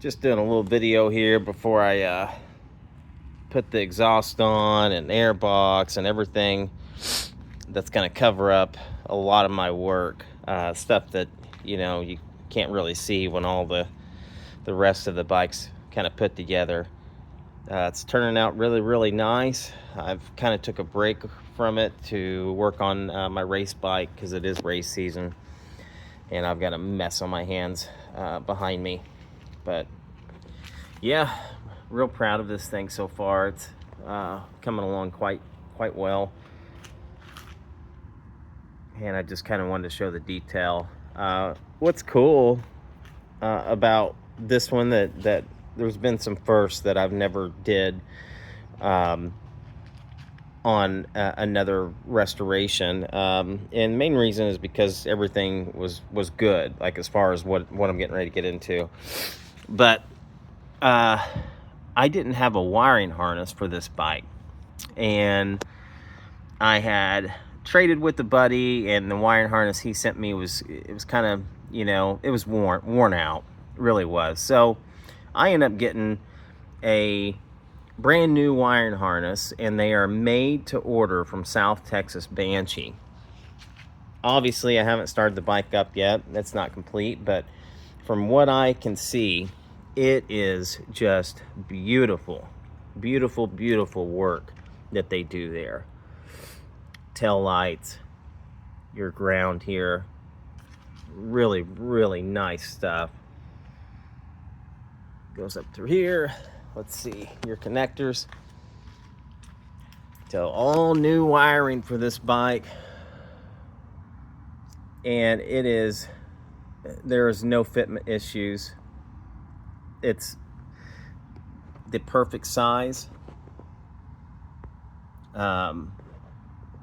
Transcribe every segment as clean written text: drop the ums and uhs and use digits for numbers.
Just doing a little video here before I put the exhaust on and air box and everything that's going to cover up a lot of my work, stuff that you can't really see when all the rest of the bike's kind of put together. It's turning out really nice. I've kind of took a break from it to work on my race bike because it is race season and I've got a mess on my hands behind me. But yeah, real proud of this thing so far. It's coming along quite well, and I just kind of wanted to show the detail. What's cool about this one that there's been some firsts that I've never did on another restoration, and main reason is because everything was good, like as far as what I'm getting ready to get into. But I didn't have a wiring harness for this bike, and I had traded with the buddy, and the wiring harness he sent me was kind of, it was worn out, it really was. So I ended up getting a brand new wiring harness, and they are made to order from South Texas Banshee. Obviously I haven't started the bike up yet, that's not complete, but from what I can see, it is just beautiful work that they do there. Tail lights, your ground here, really nice stuff. Goes up through here. Let's see, your connectors. So all new wiring for this bike, and there is no fitment issues. It's the perfect size.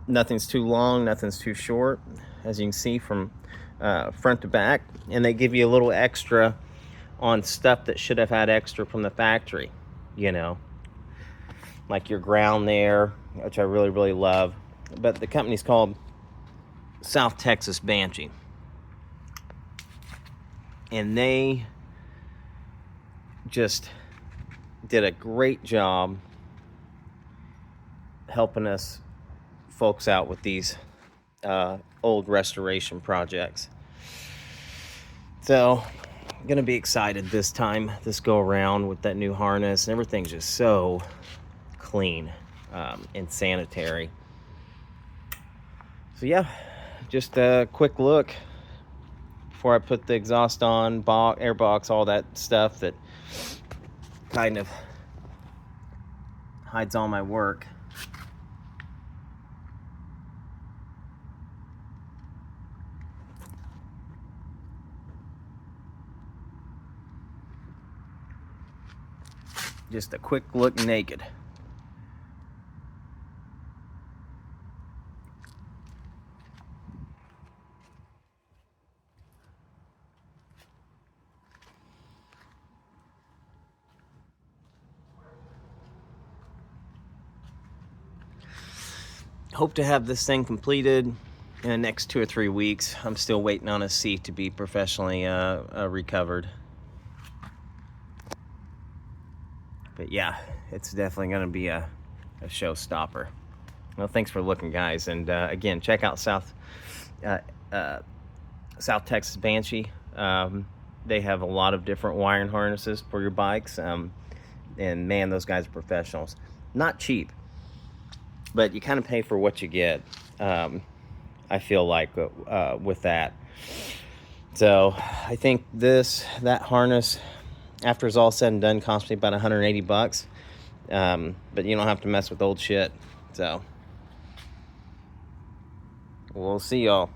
Nothing's too long, nothing's too short, as you can see from front to back. And they give you a little extra on stuff that should have had extra from the factory, like your ground there, which I really love. But the company's called South Texas Banshee, and they just did a great job helping us folks out with these old restoration projects. So I'm gonna be excited this go around with that new harness, and everything's just so clean and sanitary. So yeah, just a quick look before I put the exhaust on, air box, all that stuff that kind of hides all my work. Just a quick look naked. Hope to have this thing completed in the next 2 or 3 weeks. I'm still waiting on a seat to be professionally recovered. But yeah, it's definitely going to be a showstopper. Well, thanks for looking, guys. And again, check out South Texas Banshee. They have a lot of different wiring harnesses for your bikes. And man, those guys are professionals. Not cheap, but you kind of pay for what you get. I feel like with that. So I think that harness, after it's all said and done, cost me about 180 bucks. But you don't have to mess with old shit. So we'll see y'all.